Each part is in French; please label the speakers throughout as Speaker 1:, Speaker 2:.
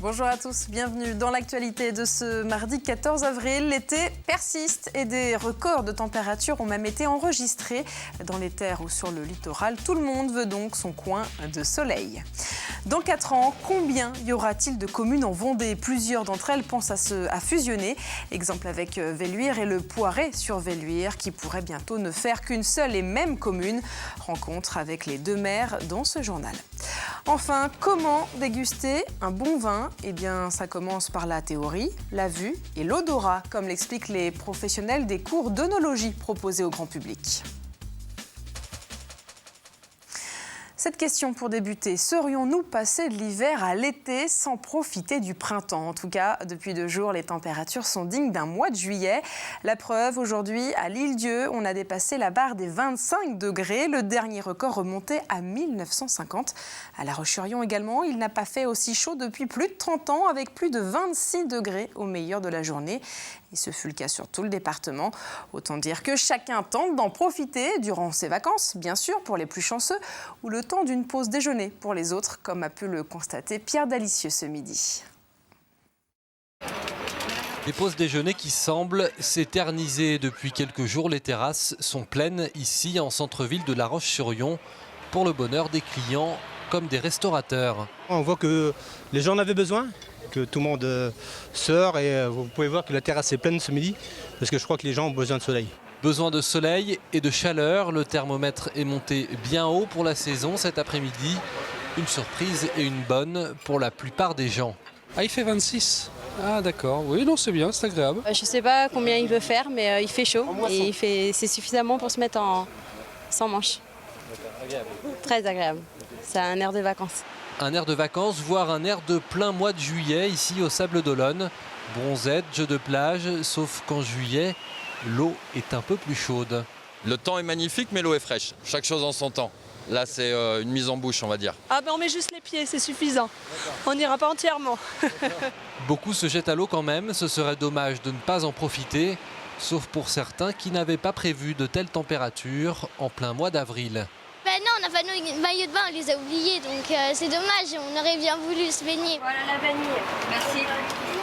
Speaker 1: Bonjour à tous, bienvenue dans l'actualité de ce mardi 14 avril. L'été persiste et des records de température ont même été enregistrés dans les terres ou sur le littoral. Tout le monde veut donc son coin de soleil. Dans 4 ans, combien y aura-t-il de communes en Vendée? Plusieurs d'entre elles pensent à fusionner. Exemple avec Velluire et le Poiret sur Velluire qui pourrait bientôt ne faire qu'une seule et même commune. Rencontre avec les 2 maires dans ce journal. Enfin, comment déguster un bon vin? Eh bien, ça commence par la théorie, la vue et l'odorat, comme l'expliquent les professionnels des cours d'œnologie proposés au grand public. Cette question pour débuter, serions-nous passés de l'hiver à l'été sans profiter du printemps? En tout cas, depuis 2 jours, les températures sont dignes d'un mois de juillet. La preuve, aujourd'hui, à l'Île-Dieu, on a dépassé la barre des 25 degrés. Le dernier record remontait à 1950. À La Roche-sur-Yon également, il n'a pas fait aussi chaud depuis plus de 30 ans, avec plus de 26 degrés au meilleur de la journée. Et ce fut le cas sur tout le département. Autant dire que chacun tente d'en profiter durant ses vacances, bien sûr, pour les plus chanceux, ou le temps d'une pause déjeuner pour les autres, comme a pu le constater Pierre Dalicieux ce midi.
Speaker 2: Des pauses déjeuner qui semblent s'éterniser. Depuis quelques jours, les terrasses sont pleines ici en centre-ville de La Roche-sur-Yon pour le bonheur des clients comme des restaurateurs.
Speaker 3: On voit que les gens en avaient besoin, que tout le monde sort et vous pouvez voir que la terrasse est pleine ce midi parce que je crois que les gens ont besoin de soleil.
Speaker 2: Besoin de soleil et de chaleur, le thermomètre est monté bien haut pour la saison cet après-midi. Une surprise et une bonne pour la plupart des gens.
Speaker 4: Ah, il fait 26. Ah d'accord, oui, non, c'est bien, c'est agréable.
Speaker 5: Je ne sais pas combien il veut faire, mais il fait chaud et c'est suffisamment pour se mettre sans manches. Très agréable, c'est un air de vacances.
Speaker 2: Un air de vacances, voire un air de plein mois de juillet ici au Sable d'Olonne. Bronzette, jeux de plage, sauf qu'en juillet, l'eau est un peu plus chaude.
Speaker 6: Le temps est magnifique, mais l'eau est fraîche. Chaque chose en son temps. Là, c'est une mise en bouche, on va dire.
Speaker 7: Ah ben on met juste les pieds, c'est suffisant. On n'ira pas entièrement.
Speaker 2: Beaucoup se jettent à l'eau quand même. Ce serait dommage de ne pas en profiter, sauf pour certains qui n'avaient pas prévu de telles températures en plein mois d'avril.
Speaker 8: Ben non, on n'a pas nos maillots de bain, on les a oubliés, donc c'est dommage, on aurait bien voulu se baigner.
Speaker 7: Voilà la vanille, merci.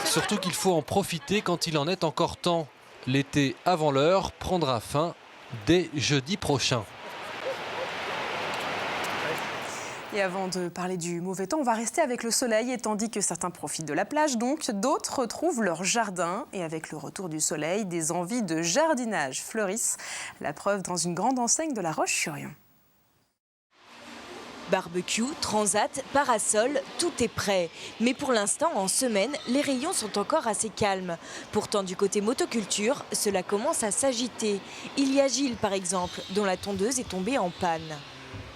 Speaker 2: Surtout qu'il faut en profiter quand il en est encore temps. L'été avant l'heure prendra fin dès jeudi prochain.
Speaker 1: Et avant de parler du mauvais temps, on va rester avec le soleil. Et tandis que certains profitent de la plage, donc d'autres retrouvent leur jardin. Et avec le retour du soleil, des envies de jardinage fleurissent. La preuve dans une grande enseigne de La Roche-sur-Yon.
Speaker 9: Barbecue, transat, parasol, tout est prêt. Mais pour l'instant, en semaine, les rayons sont encore assez calmes. Pourtant, du côté motoculture, cela commence à s'agiter. Il y a Gilles, par exemple, dont la tondeuse est tombée en panne.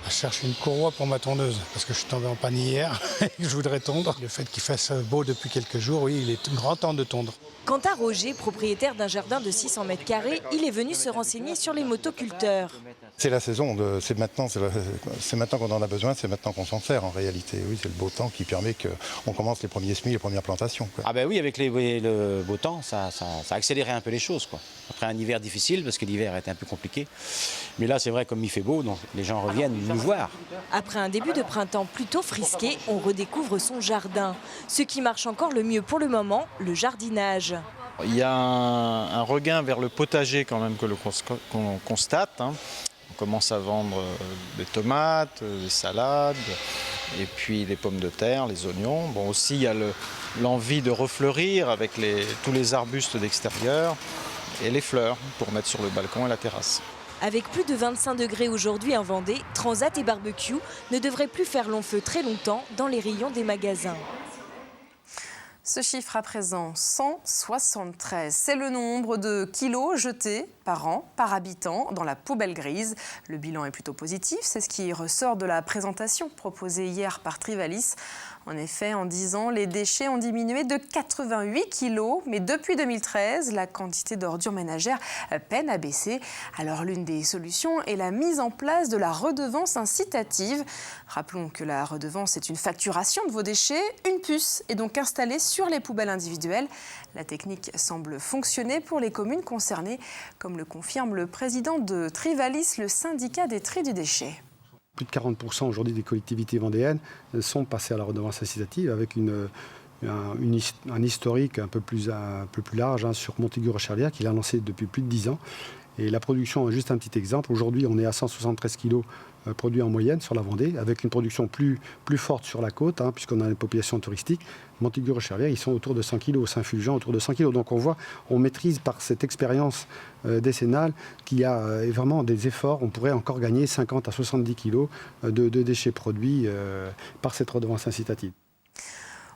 Speaker 10: Je cherche une courroie pour ma tondeuse parce que je suis tombé en panne hier et que je voudrais tondre. Le fait qu'il fasse beau depuis quelques jours, oui, il est grand temps de tondre.
Speaker 9: Quant à Roger, propriétaire d'un jardin de 600 mètres carrés, il est venu se renseigner sur les motoculteurs.
Speaker 11: C'est la saison, c'est maintenant qu'on en a besoin, c'est maintenant qu'on s'en sert en réalité. Oui, c'est le beau temps qui permet qu'on commence les premiers semis, les premières plantations.
Speaker 12: Ah ben oui, avec le beau temps, ça a accéléré un peu les choses, quoi. Après un hiver difficile, parce que l'hiver était un peu compliqué. Mais là, c'est vrai, comme il fait beau, donc les gens reviennent nous voir.
Speaker 9: Après un début de printemps plutôt frisqué, on redécouvre son jardin. Ce qui marche encore le mieux pour le moment, le jardinage.
Speaker 13: Il y a un regain vers le potager quand même qu'on constate. On commence à vendre des tomates, des salades, et puis les pommes de terre, les oignons. Bon, aussi, il y a l'envie de refleurir avec tous les arbustes d'extérieur et les fleurs pour mettre sur le balcon et la terrasse.
Speaker 9: Avec plus de 25 degrés aujourd'hui en Vendée, transat et barbecue ne devraient plus faire long feu très longtemps dans les rayons des magasins.
Speaker 1: Ce chiffre à présent, 173. C'est le nombre de kilos jetés par an, par habitant, dans la poubelle grise. Le bilan est plutôt positif, c'est ce qui ressort de la présentation proposée hier par Trivalis. En effet, en 10 ans, les déchets ont diminué de 88 kilos. Mais depuis 2013, la quantité d'ordures ménagères peine à baisser. Alors l'une des solutions est la mise en place de la redevance incitative. Rappelons que la redevance est une facturation de vos déchets. Une puce est donc installée sur les poubelles individuelles. La technique semble fonctionner pour les communes concernées, comme le confirme le président de Trivalis, le syndicat des tri du déchet.
Speaker 14: Plus de 40% aujourd'hui des collectivités vendéennes sont passées à la redevance incitative avec une un historique un peu plus large sur Montaigu-Rocherlière qu'il a lancé depuis plus de 10 ans. Et la production, juste un petit exemple, aujourd'hui on est à 173 kg produits en moyenne sur la Vendée, avec une production plus forte sur la côte, puisqu'on a une population touristique. Montaigu-Rocherlière, ils sont autour de 100 kg, Saint-Fulgent autour de 100 kg. Donc on maîtrise par cette expérience décennale qu'il y a vraiment des efforts. On pourrait encore gagner 50 à 70 kg de déchets produits par cette redevance incitative.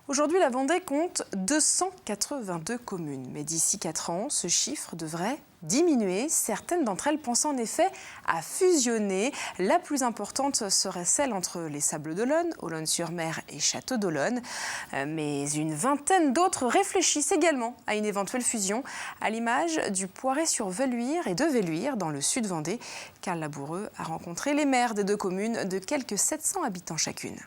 Speaker 1: Aujourd'hui, la Vendée compte 282 communes. Mais d'ici 4 ans, ce chiffre devrait diminuer. Certaines d'entre elles pensent en effet à fusionner. La plus importante serait celle entre les Sables d'Olonne, Olonne-sur-Mer et Château d'Olonne. Mais une vingtaine d'autres réfléchissent également à une éventuelle fusion, à l'image du Poiré-sur-Velluire et de Velluire dans le sud Vendée. Carl Laboureux a rencontré les maires des 2 communes de quelques 700 habitants chacune.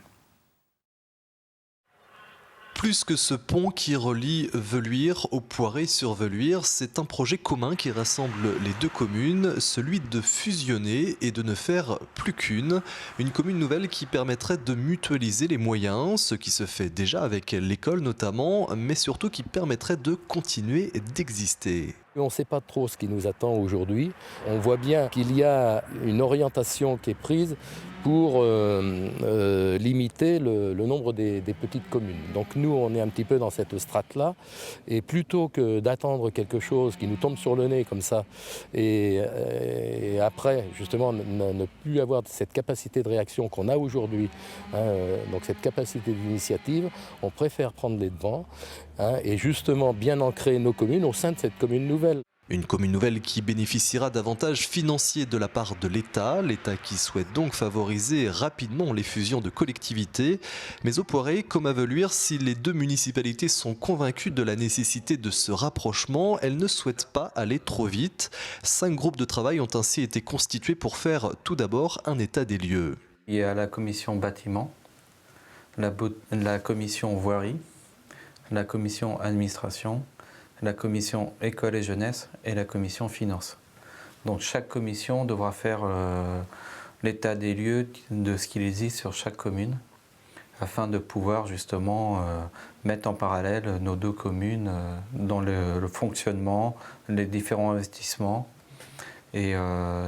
Speaker 15: Plus que ce pont qui relie Velluire au Poiré-sur-Velluire, c'est un projet commun qui rassemble les 2 communes, celui de fusionner et de ne faire plus qu'une. Une commune nouvelle qui permettrait de mutualiser les moyens, ce qui se fait déjà avec l'école notamment, mais surtout qui permettrait de continuer d'exister.
Speaker 16: On ne sait pas trop ce qui nous attend aujourd'hui. On voit bien qu'il y a une orientation qui est prise pour limiter le nombre des petites communes. Donc nous, on est un petit peu dans cette strate-là. Et plutôt que d'attendre quelque chose qui nous tombe sur le nez comme ça, et après, justement, ne plus avoir cette capacité de réaction qu'on a aujourd'hui, donc cette capacité d'initiative, on préfère prendre les devants et justement bien ancrer nos communes au sein de cette commune nouvelle.
Speaker 15: Une commune nouvelle qui bénéficiera d'avantages financiers de la part de l'État, l'État qui souhaite donc favoriser rapidement les fusions de collectivités. Mais au Poiré, comme à Velluire, si les 2 municipalités sont convaincues de la nécessité de ce rapprochement, elles ne souhaitent pas aller trop vite. 5 groupes de travail ont ainsi été constitués pour faire tout d'abord un état des lieux.
Speaker 17: Il y a la commission bâtiment, la commission voirie, la commission administration, la commission école et jeunesse et la commission finance. Donc chaque commission devra faire l'état des lieux de ce qu'il existe sur chaque commune afin de pouvoir justement mettre en parallèle nos 2 communes dans le fonctionnement, les différents investissements et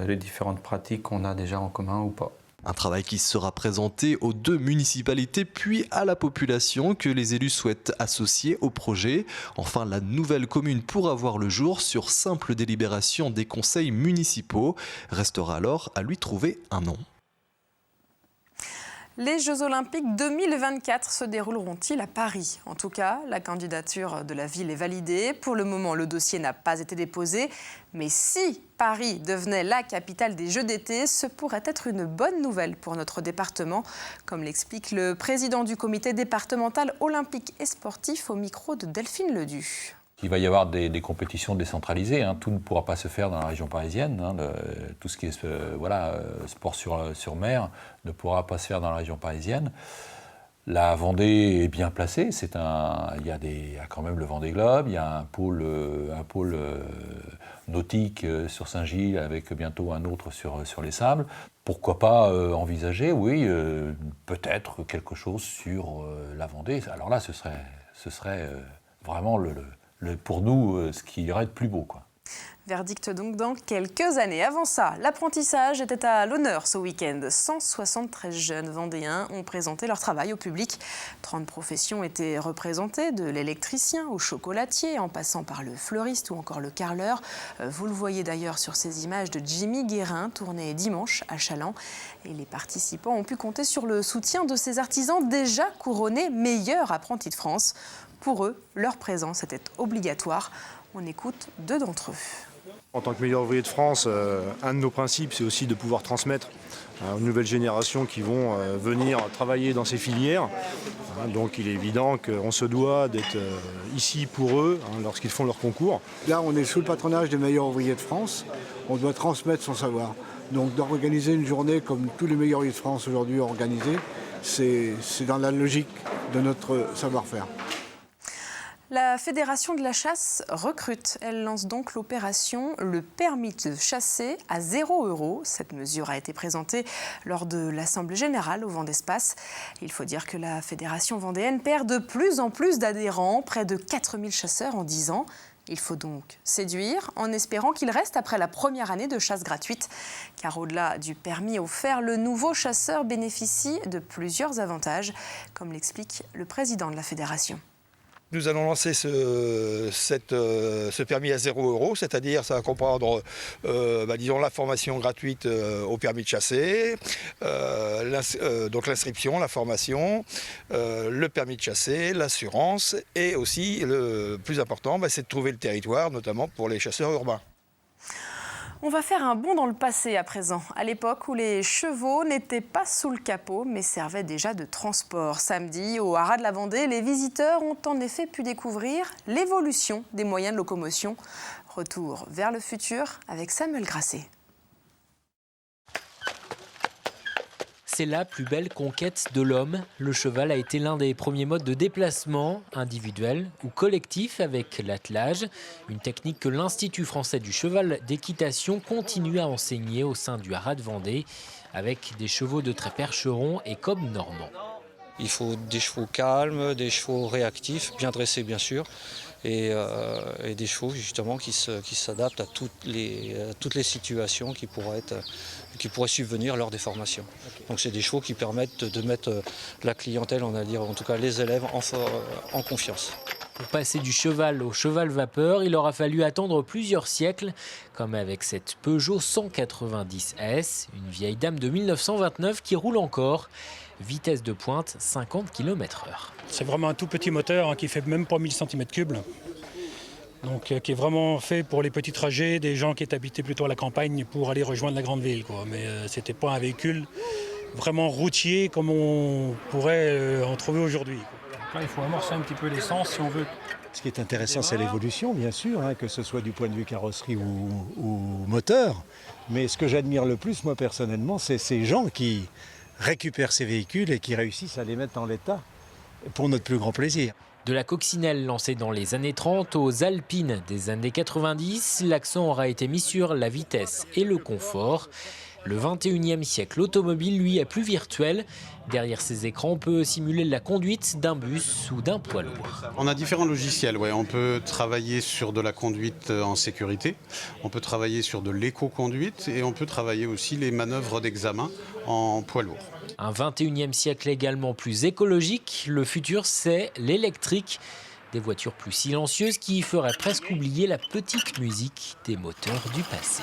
Speaker 17: les différentes pratiques qu'on a déjà en commun ou pas.
Speaker 15: Un travail qui sera présenté aux 2 municipalités puis à la population que les élus souhaitent associer au projet. Enfin, la nouvelle commune pourra voir le jour sur simple délibération des conseils municipaux. Restera alors à lui trouver un nom.
Speaker 1: Les Jeux Olympiques 2024 se dérouleront-ils à Paris? En tout cas, la candidature de la ville est validée. Pour le moment, le dossier n'a pas été déposé. Mais si Paris devenait la capitale des Jeux d'été, ce pourrait être une bonne nouvelle pour notre département, comme l'explique le président du comité départemental olympique et sportif au micro de Delphine Ledu.
Speaker 18: Il va y avoir des compétitions décentralisées, tout ne pourra pas se faire dans la région parisienne. Tout ce qui est sport sur mer ne pourra pas se faire dans la région parisienne. La Vendée est bien placée. Il y a quand même le Vendée Globe, il y a un pôle nautique sur Saint-Gilles avec bientôt un autre sur les Sables. Pourquoi pas envisager, oui, peut-être quelque chose sur la Vendée. Alors là, ce serait vraiment pour nous, ce qui irait de plus beau, quoi.
Speaker 1: Verdict donc dans quelques années. Avant ça, l'apprentissage était à l'honneur ce week-end. 173 jeunes vendéens ont présenté leur travail au public. 30 professions étaient représentées, de l'électricien au chocolatier, en passant par le fleuriste ou encore le carreleur. Vous le voyez d'ailleurs sur ces images de Jimmy Guérin, tournées dimanche à Chaland. Et les participants ont pu compter sur le soutien de ces artisans déjà couronnés meilleurs apprentis de France. Pour eux, leur présence était obligatoire. On écoute 2 d'entre eux.
Speaker 19: En tant que meilleur ouvrier de France, un de nos principes, c'est aussi de pouvoir transmettre aux nouvelles générations qui vont venir travailler dans ces filières. Donc il est évident qu'on se doit d'être ici pour eux lorsqu'ils font leur concours.
Speaker 20: Là, on est sous le patronage des meilleurs ouvriers de France. On doit transmettre son savoir. Donc d'organiser une journée comme tous les meilleurs ouvriers de France aujourd'hui ont organisé, c'est dans la logique de notre savoir-faire.
Speaker 1: La Fédération de la chasse recrute. Elle lance donc l'opération Le permis de chasser à 0 €. Cette mesure a été présentée lors de l'Assemblée générale au Vent d'Espace. Il faut dire que la Fédération vendéenne perd de plus en plus d'adhérents, près de 4000 chasseurs en 10 ans. Il faut donc séduire en espérant qu'il reste après la première année de chasse gratuite. Car au-delà du permis offert, le nouveau chasseur bénéficie de plusieurs avantages, comme l'explique le président de la Fédération.
Speaker 21: Nous allons lancer ce permis à 0 €, c'est-à-dire ça va comprendre disons, la formation gratuite au permis de chasser, donc l'inscription, la formation, le permis de chasser, l'assurance et aussi le plus important, c'est de trouver le territoire, notamment pour les chasseurs urbains.
Speaker 1: On va faire un bond dans le passé à présent, à l'époque où les chevaux n'étaient pas sous le capot mais servaient déjà de transport. Samedi, au Haras de la Vendée, les visiteurs ont en effet pu découvrir l'évolution des moyens de locomotion. Retour vers le futur avec Samuel Grasset.
Speaker 22: C'est la plus belle conquête de l'homme. Le cheval a été l'un des premiers modes de déplacement, individuel ou collectif avec l'attelage. Une technique que l'Institut français du cheval d'équitation continue à enseigner au sein du Haras de Vendée, avec des chevaux de trait percheron et cob normand.
Speaker 23: Il faut des chevaux calmes, des chevaux réactifs, bien dressés bien sûr, et des chevaux justement qui s'adaptent à toutes les situations qui pourraient subvenir lors des formations. Donc c'est des chevaux qui permettent de mettre la clientèle, on va dire en tout cas les élèves, en confiance.
Speaker 22: Pour passer du cheval au cheval vapeur, il aura fallu attendre plusieurs siècles, comme avec cette Peugeot 190 S, une vieille dame de 1929 qui roule encore. Vitesse de pointe 50 km/h.
Speaker 10: C'est vraiment un tout petit moteur qui fait même pas 1000 cm3. Donc qui est vraiment fait pour les petits trajets des gens qui étaient habités plutôt à la campagne pour aller rejoindre la grande ville. Mais c'était pas un véhicule vraiment routier comme on pourrait en trouver aujourd'hui. Là, il faut amorcer un petit peu l'essence si on veut.
Speaker 24: Ce qui est intéressant, c'est l'évolution, bien sûr, que ce soit du point de vue carrosserie ou moteur. Mais ce que j'admire le plus, moi personnellement, c'est ces gens qui récupèrent ces véhicules et qui réussissent à les mettre en l'état pour notre plus grand plaisir.
Speaker 22: De la coccinelle lancée dans les années 30 aux alpines des années 90, l'accent aura été mis sur la vitesse et le confort. Le 21e siècle automobile, lui, est plus virtuel. Derrière ces écrans, on peut simuler la conduite d'un bus ou d'un poids lourd.
Speaker 25: On a différents logiciels. On peut travailler sur de la conduite en sécurité, on peut travailler sur de l'éco-conduite et on peut travailler aussi les manœuvres d'examen en poids lourd.
Speaker 22: Un 21e siècle également plus écologique. Le futur, c'est l'électrique. Des voitures plus silencieuses qui feraient presque oublier la petite musique des moteurs du passé.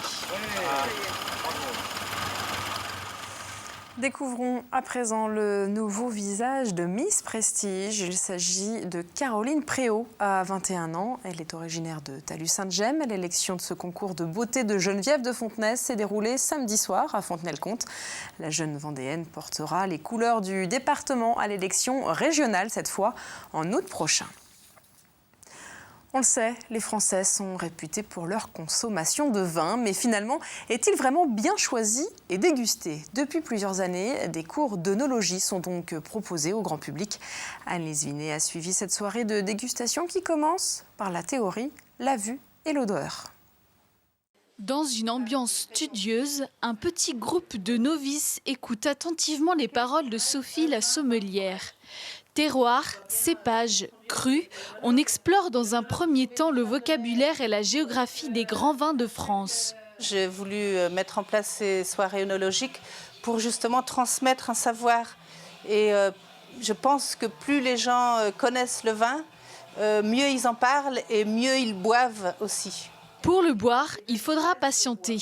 Speaker 1: Découvrons à présent le nouveau visage de Miss Prestige. Il s'agit de Caroline Préau, à 21 ans. Elle est originaire de Talus-Sainte-Gemme. L'élection de ce concours de beauté de Geneviève de Fontenay s'est déroulée samedi soir à Fontenay-le-Comte. La jeune Vendéenne portera les couleurs du département à l'élection régionale, cette fois en août prochain. On le sait, les Français sont réputés pour leur consommation de vin, mais finalement, est-il vraiment bien choisi et dégusté? Depuis plusieurs années, des cours d'œnologie sont donc proposés au grand public. Anne-Lise Vinet a suivi cette soirée de dégustation qui commence par la théorie, la vue et l'odeur.
Speaker 26: Dans une ambiance studieuse, un petit groupe de novices écoute attentivement les paroles de Sophie la sommelière. Terroir, cépage, cru, on explore dans un premier temps le vocabulaire et la géographie des grands vins de France.
Speaker 27: J'ai voulu mettre en place ces soirées œnologiques pour justement transmettre un savoir. Et je pense que plus les gens connaissent le vin, mieux ils en parlent et mieux ils boivent aussi.
Speaker 26: Pour le boire, il faudra patienter.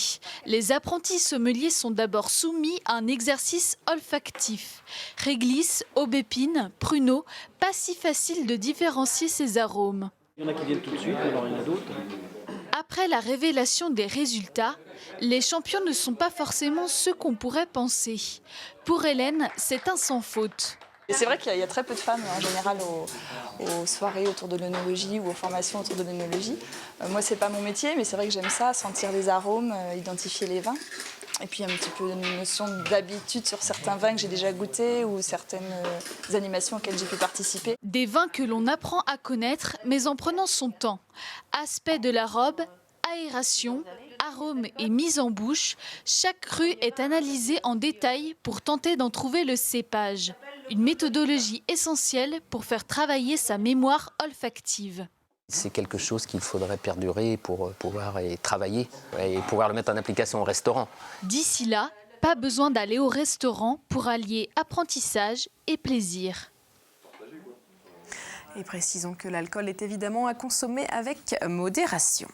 Speaker 26: Les apprentis sommeliers sont d'abord soumis à un exercice olfactif. Réglisse, aubépine, pruneau, pas si facile de différencier ces arômes.
Speaker 28: Il y en a qui viennent tout de suite, alors il y en a d'autres.
Speaker 26: Après la révélation des résultats, les champions ne sont pas forcément ceux qu'on pourrait penser. Pour Hélène, c'est un sans faute.
Speaker 29: Et c'est vrai qu'il y a très peu de femmes en général aux soirées autour de l'œnologie ou aux formations autour de l'œnologie. Moi, c'est pas mon métier, mais c'est vrai que j'aime ça, sentir les arômes, identifier les vins. Et puis un petit peu une notion d'habitude sur certains vins que j'ai déjà goûtés ou certaines animations auxquelles j'ai pu participer.
Speaker 26: Des vins que l'on apprend à connaître, mais en prenant son temps. Aspect de la robe, aération, arôme et mise en bouche, chaque cru est analysé en détail pour tenter d'en trouver le cépage. Une méthodologie essentielle pour faire travailler sa mémoire olfactive.
Speaker 2: C'est quelque chose qu'il faudrait perdurer pour pouvoir y travailler et pouvoir le mettre en application au restaurant.
Speaker 26: D'ici là, pas besoin d'aller au restaurant pour allier apprentissage et plaisir.
Speaker 1: Et précisons que l'alcool est évidemment à consommer avec modération.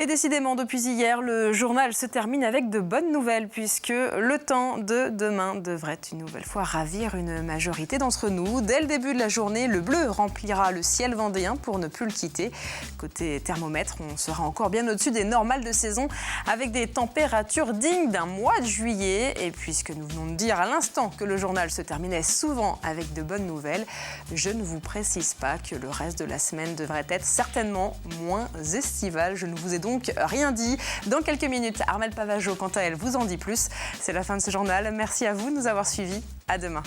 Speaker 1: Et décidément, depuis hier, le journal se termine avec de bonnes nouvelles puisque le temps de demain devrait une nouvelle fois ravir une majorité d'entre nous. Dès le début de la journée, le bleu remplira le ciel vendéen pour ne plus le quitter. Côté thermomètre, on sera encore bien au-dessus des normales de saison avec des températures dignes d'un mois de juillet. Et puisque nous venons de dire à l'instant que le journal se terminait souvent avec de bonnes nouvelles, je ne vous précise pas que le reste de la semaine devrait être certainement moins estival. Je ne vous ai donc rien dit. Dans quelques minutes, Armelle Pavageau, quant à elle, vous en dit plus. C'est la fin de ce journal. Merci à vous de nous avoir suivis. À demain.